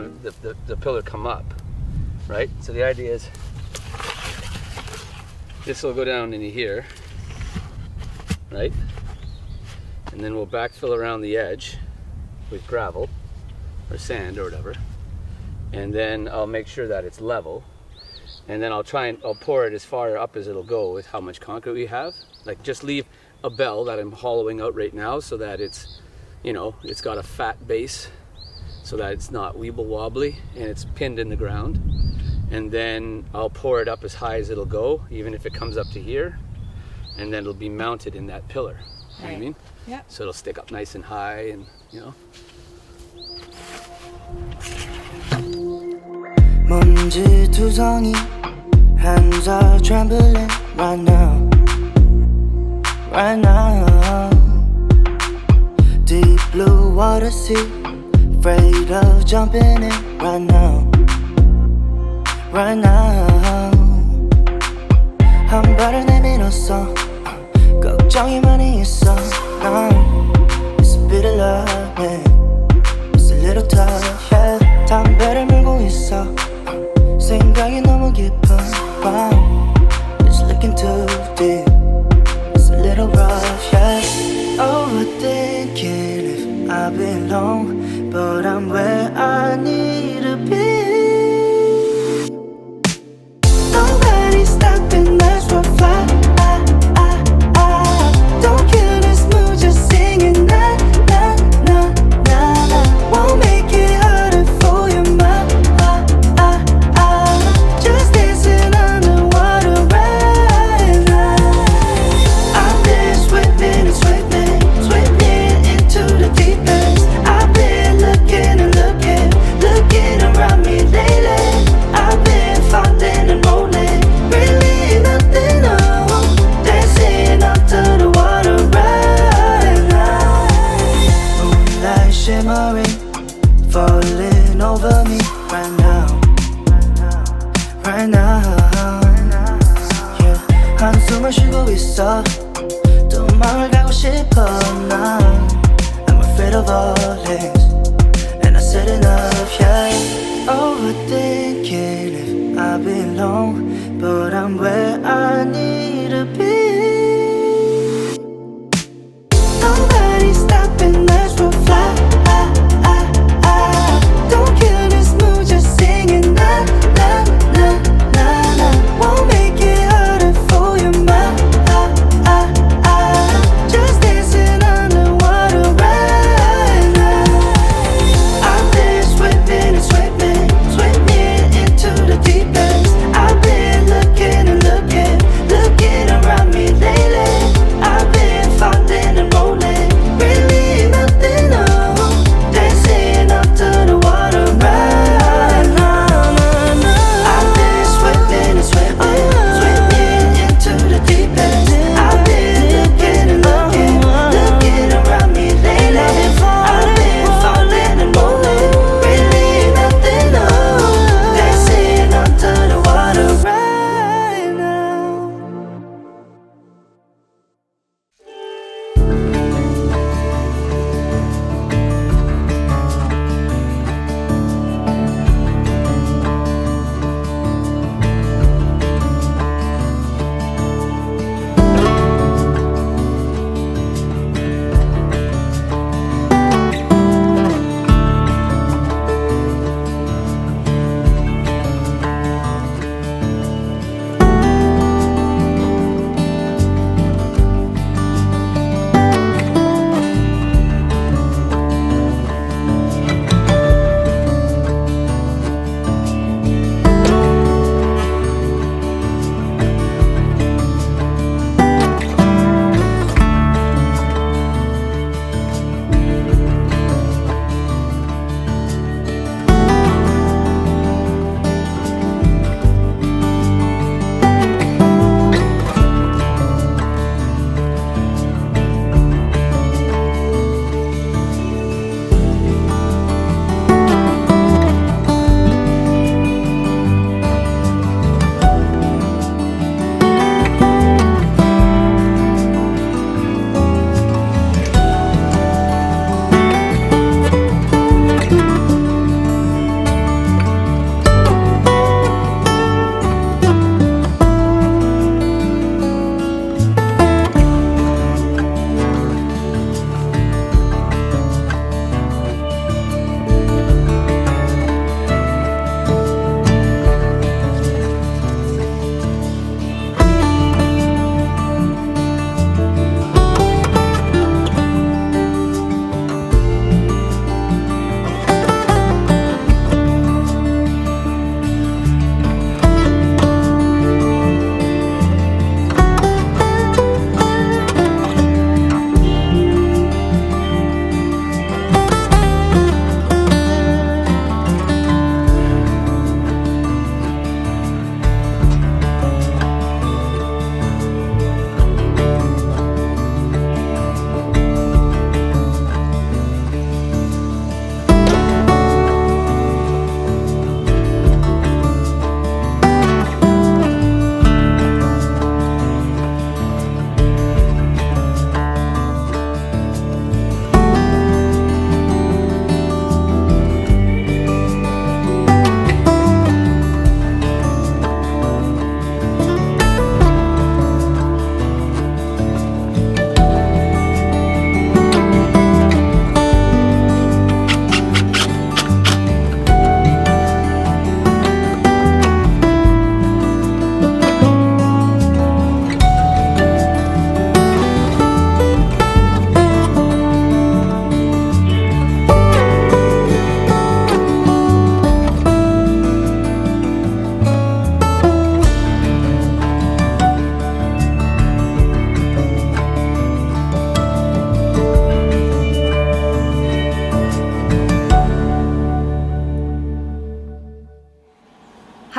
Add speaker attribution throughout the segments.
Speaker 1: have the pillar come up, right? So the idea is this will go down into here, right? And then we'll backfill around the edge with gravel or sand or whatever. And then I'll make sure that it's level. And then I'll pour it as far up as it'll go with how much concrete we have. Like just leave a bell that I'm hollowing out right now so that it's, you know, it's got a fat base so that it's not weeble wobbly and it's pinned in the ground. And then I'll pour it up as high as it'll go, even if it comes up to here. And then it'll be mounted in that pillar. You know what I mean?
Speaker 2: Yeah.
Speaker 1: So it'll stick up nice and high and, you know.
Speaker 3: 먼지투성이 hands are trembling right now, right now. Deep blue water sea, afraid of jumping in right now, right now. 한 발을 내밀었어, 걱정이 많이 있어. It's a bit of love, man. It's a little tough, yeah. 담배를 물고 있어. 생각이 너무 깊은 wow. It's looking too deep. It's a little rough, yeah. Overthinking if I belong, but I'm where I need to be. Nobody's stopping us from fly. Don't kill this mood, just singing na na na na na. Won't make it harder for your mind. Just dancing underwater right now. I've been swimming into the deep end. I've been looking and looking around me lately. I've been falling and rolling, really nothing on. Dancing up to the water right now. Moonlight shimmering, falling over me right now. Right now, yeah. 한숨을 쉬고 있어. 또 마음을 가고 싶어 난. I'm afraid of all things, and I said enough, yeah. Overthinking if I belong, but I'm where I need to be. Nobody's stopping us from fly. Don't kill this mood, just singing na na na na na. Won't make it harder for your mind. Just dancing underwater right now.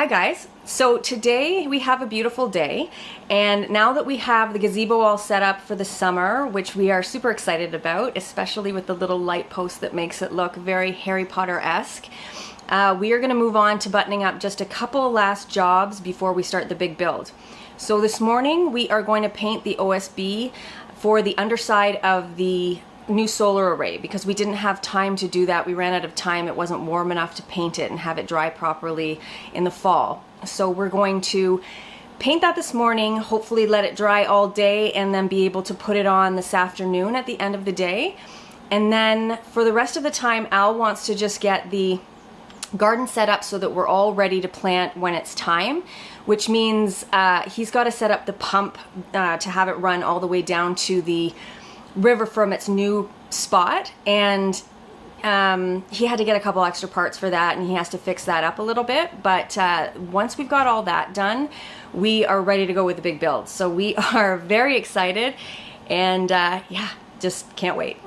Speaker 2: Hi guys. So today we have a beautiful day, and now that we have the gazebo all set up for the summer, which we are super excited about, especially with the little light post that makes it look very Harry Potter-esque, we are going to move on to buttoning up just a couple last jobs before we start the big build. So this morning we are going to paint the OSB for the underside of the new solar array because we didn't have time to do that. We ran out of time. It wasn't warm enough to paint it and have it dry properly in the fall. So we're going to paint that this morning, hopefully let it dry all day, and then be able to put it on this afternoon at the end of the day. And then for the rest of the time, Al wants to just get the garden set up so that we're all ready to plant when it's time, which means he's got to set up the pump to have it run all the way down to the river from its new spot, and he had to get a couple extra parts for that, and he has to fix that up a little bit. But once we've got all that done, we are ready to go with the big build. So we are very excited, and yeah, just can't wait.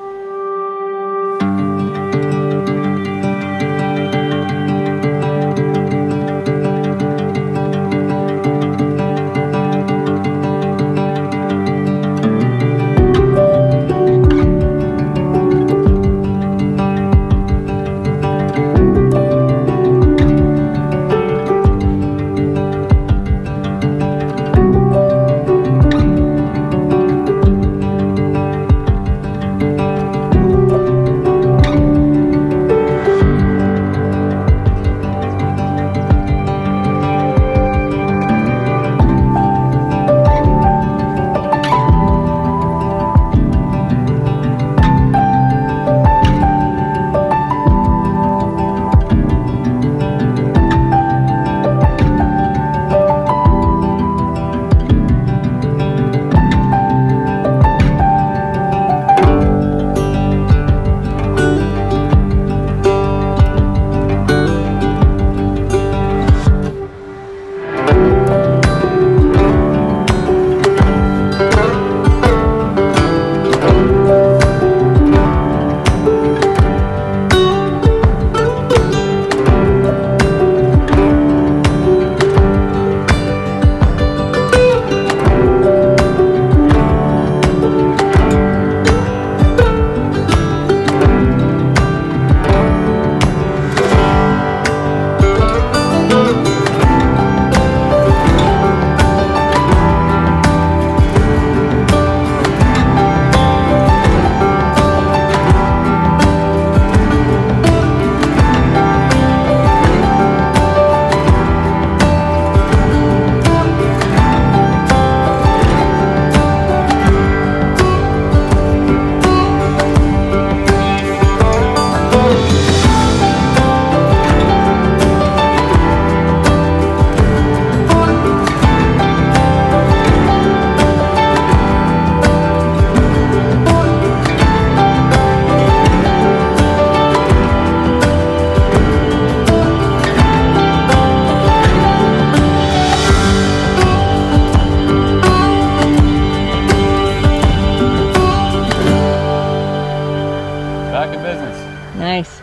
Speaker 1: Back in business.
Speaker 2: Nice.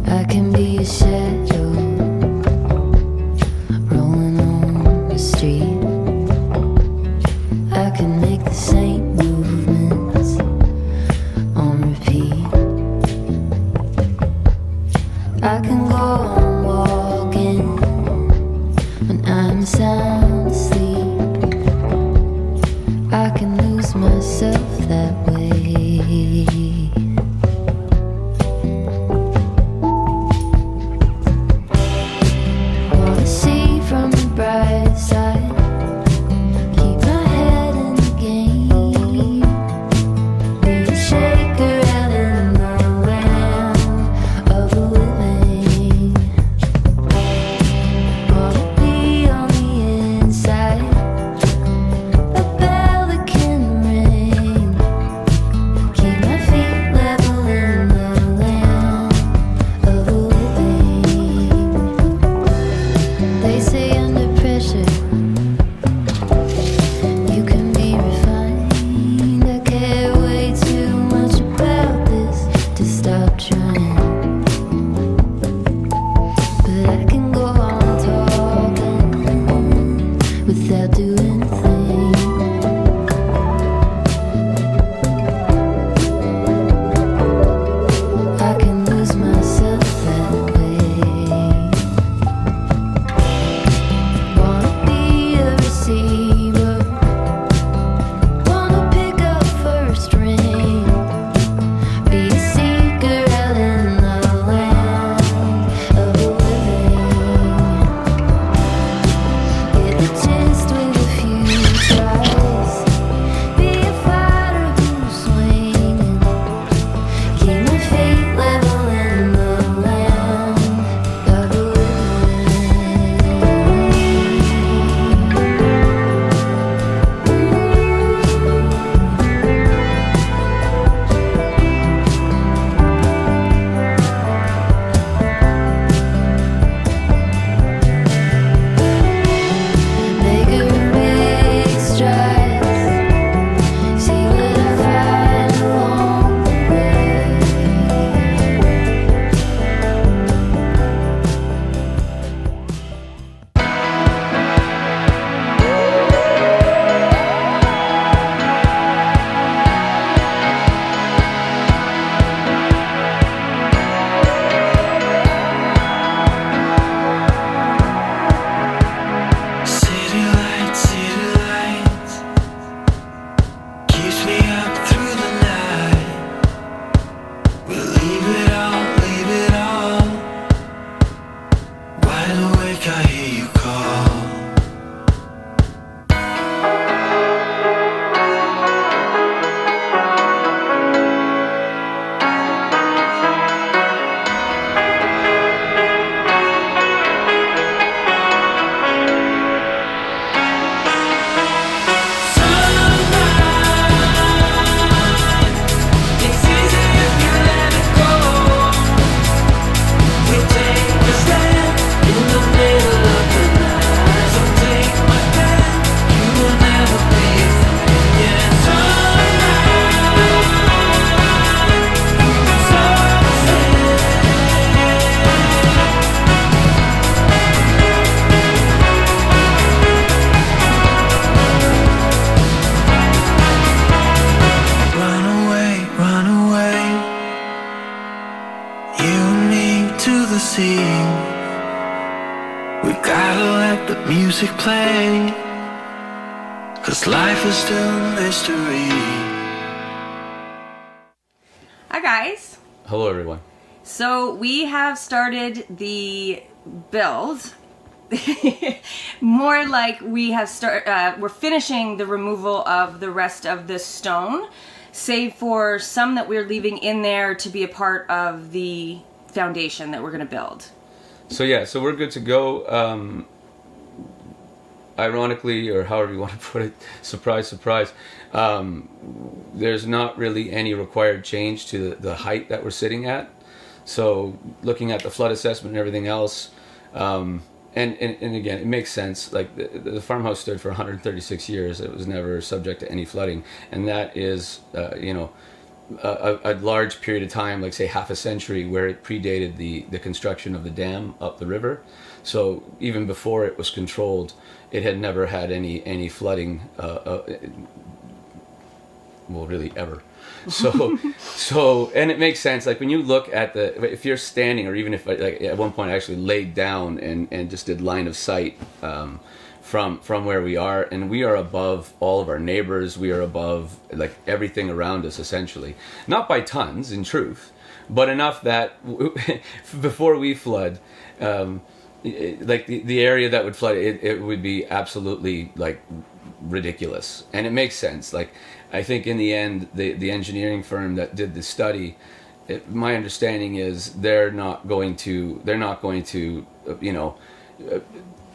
Speaker 4: I can be a shadow rolling on the street. I can make the same movements on repeat. I can go on walking when I'm sound asleep. I can lose myself that way. Wanna see from the bright side, keep my head in the game, be a shaker out in the land of the living. Wanna be on the inside, a bell that can ring.
Speaker 3: 'cause life is still a mystery.
Speaker 2: Hi guys.
Speaker 1: Hello, everyone.
Speaker 2: So we have started the build. More like we have we're finishing the removal of the rest of this stone, save for some that we're leaving in there to be a part of the foundation that we're going to build.
Speaker 1: So yeah, so we're good to go. Ironically, or however you want to put it, surprise, surprise, there's not really any required change to the height that we're sitting at. So looking at the flood assessment and everything else, and again, it makes sense. Like the farmhouse stood for 136 years. It was never subject to any flooding. And that is, a large period of time, like say half a century, where it predated the construction of the dam up the river. So even before it was controlled, it had never had any flooding, well, really ever. So, and it makes sense. Like when you look at if you're standing, or even if like at one point I actually laid down and just did line of sight from where we are, and we are above all of our neighbors. We are above like everything around us, essentially. Not by tons, in truth, but enough that before we flood, like the area that would flood, it would be absolutely like ridiculous. And it makes sense. Like I think in the end, the engineering firm that did the study, my understanding is they're not going to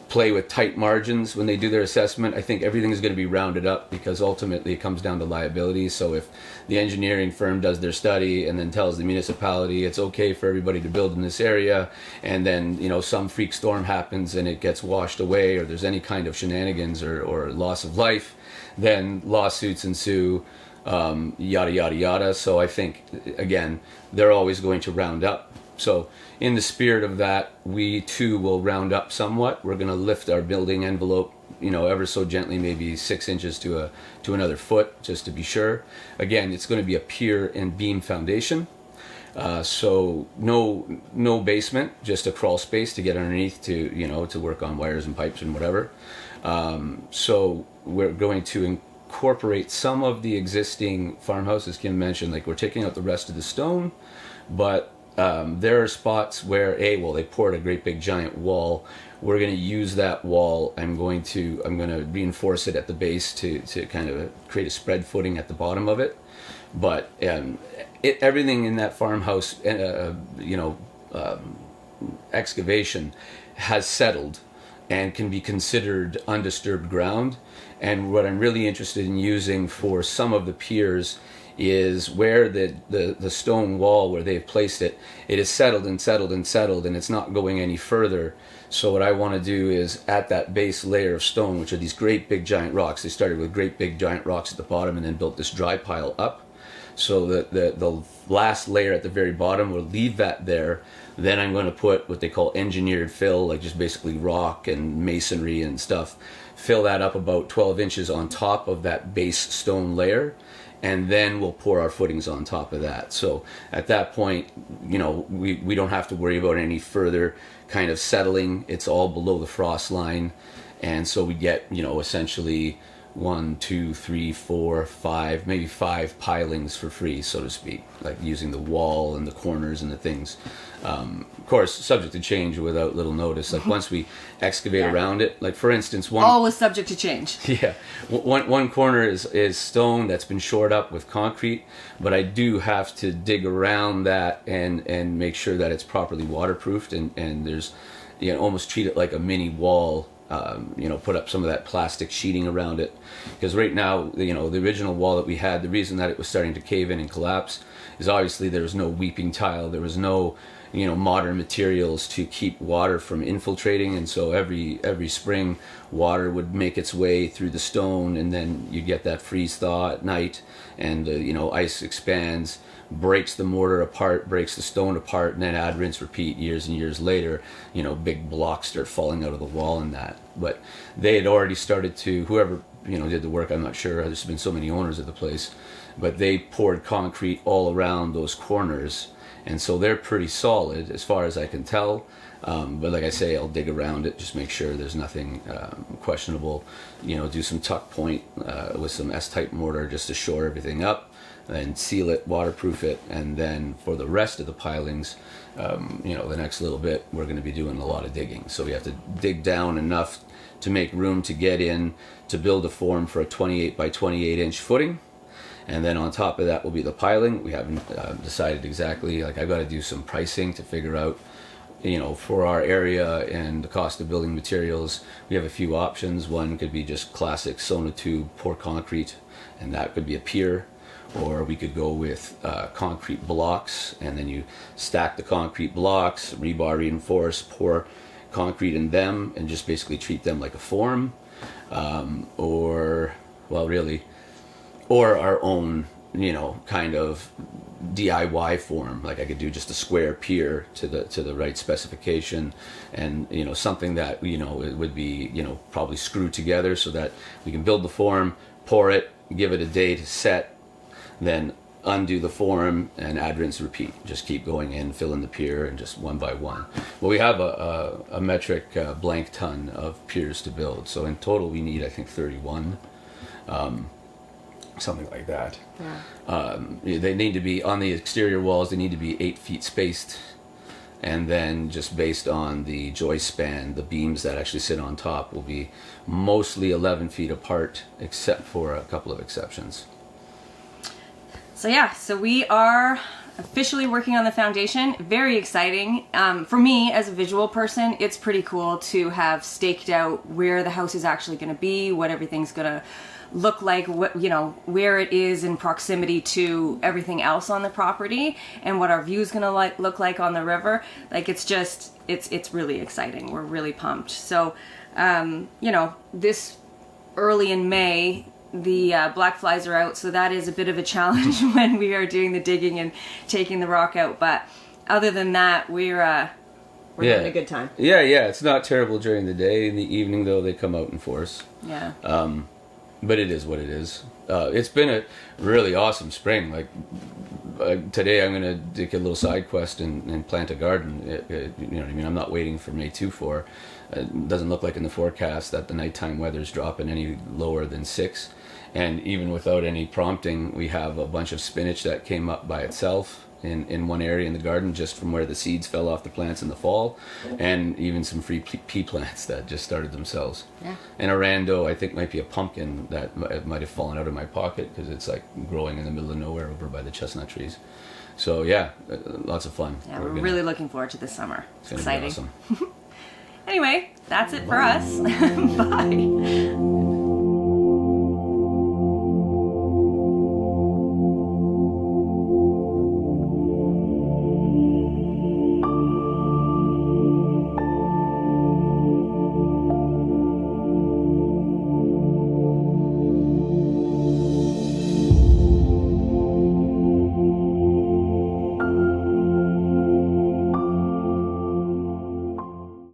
Speaker 1: play with tight margins when they do their assessment. I think everything is going to be rounded up, because ultimately it comes down to liability. So if the engineering firm does their study and then tells the municipality it's okay for everybody to build in this area, and then some freak storm happens and it gets washed away, or there's any kind of shenanigans or loss of life, then lawsuits ensue, yada yada yada. So I think again, they're always going to round up. So in the spirit of that, we too will round up somewhat. We're going to lift our building envelope, ever so gently, maybe 6 inches to another foot, just to be sure. Again, it's going to be a pier and beam foundation. So no basement, just a crawl space to get underneath to work on wires and pipes and whatever. So we're going to incorporate some of the existing farmhouse, as Kim mentioned. Like we're taking out the rest of the stone, but there are spots where they poured a great big giant wall. We're going to use that wall. I'm going to reinforce it at the base to kind of create a spread footing at the bottom of it. But everything in that farmhouse, excavation has settled and can be considered undisturbed ground. And what I'm really interested in using for some of the piers is where the stone wall, where they've placed it is settled and settled and settled, and it's not going any further. So what I want to do is at that base layer of stone, which are these great big giant rocks. They started with great big giant rocks at the bottom and then built this dry pile up. So the last layer at the very bottom, we'll leave that there. Then I'm going to put what they call engineered fill, like just basically rock and masonry and stuff. Fill that up about 12 inches on top of that base stone layer. And then we'll pour our footings on top of that. So at that point, we don't have to worry about any further kind of settling. It's all below the frost line. And so we get, essentially 1, 2, 3, 4, 5, maybe 5 pilings for free, so to speak, like using the wall and the corners and the things. Of course, subject to change without little notice. Like once we excavate around it, like for instance,
Speaker 2: always subject to change.
Speaker 1: Yeah, one corner is stone that's been shored up with concrete, but I do have to dig around that and make sure that it's properly waterproofed, and there's almost treat it like a mini wall. Put up some of that plastic sheeting around it, because right now, the original wall that we had, the reason that it was starting to cave in and collapse is obviously there was no weeping tile, there was no modern materials to keep water from infiltrating, and so every spring water would make its way through the stone, and then you get that freeze thaw at night, and ice expands, breaks the mortar apart, breaks the stone apart, and then add, rinse, repeat. Years and years later, big blocks start falling out of the wall and that. But they had already started to, whoever did the work, I'm not sure, there's been so many owners of the place, but they poured concrete all around those corners, and so they're pretty solid as far as I can tell. But like I say, I'll dig around it, just make sure there's nothing questionable. Do some tuck point with some S-type mortar just to shore everything up, and seal it, waterproof it, and then for the rest of the pilings, the next little bit, we're going to be doing a lot of digging. So we have to dig down enough to make room to get in to build a form for a 28 by 28 inch footing. And then on top of that will be the piling. We haven't decided exactly, like I've got to do some pricing to figure out, for our area and the cost of building materials. We have a few options. One could be just classic sonotube pour concrete, and that could be a pier. Or we could go with concrete blocks, and then you stack the concrete blocks, rebar reinforce, pour concrete in them, and just basically treat them like a form. Or our own, kind of DIY form. Like I could do just a square pier to the right specification, and something that it would be probably screwed together so that we can build the form, pour it, give it a day to set, then undo the form and add, rinse, repeat. Just keep going in, fill in the pier, and just one by one. Well, we have a metric blank ton of piers to build, so in total we need, I think, 31. Something like that.
Speaker 2: Yeah.
Speaker 1: They need to be on the exterior walls. They need to be 8 feet spaced, and then just based on the joist span, the beams that actually sit on top will be mostly 11 feet apart, except for a couple of exceptions.
Speaker 2: So we are officially working on the foundation. Very exciting. For me, as a visual person, it's pretty cool to have staked out where the house is actually going to be, what everything's going to look like, where it is in proximity to everything else on the property, and what our view is going to look like on the river. Like, it's really exciting. We're really pumped. So, this early in May, the black flies are out, so that is a bit of a challenge when we are doing the digging and taking the rock out. But other than that, we're having a good time.
Speaker 1: Yeah, it's not terrible during the day. In the evening, though, they come out in force.
Speaker 2: Yeah.
Speaker 1: But it is what it is. It's been a really awesome spring. Like today, I'm going to take a little side quest and plant a garden. You know what I mean? I'm not waiting for May 2 for. It doesn't look like in the forecast that the nighttime weather's dropping any lower than 6. And even without any prompting, we have a bunch of spinach that came up by itself in one area in the garden, just from where the seeds fell off the plants in the fall, and even some free pea plants that just started themselves.
Speaker 2: Yeah.
Speaker 1: And a rando, I think, might be a pumpkin that might have fallen out of my pocket because it's like growing in the middle of nowhere over by the chestnut trees. So yeah, lots of fun.
Speaker 2: Yeah, we're really looking forward to this summer. It's exciting.
Speaker 1: Awesome.
Speaker 2: Anyway, that's it for us. Bye.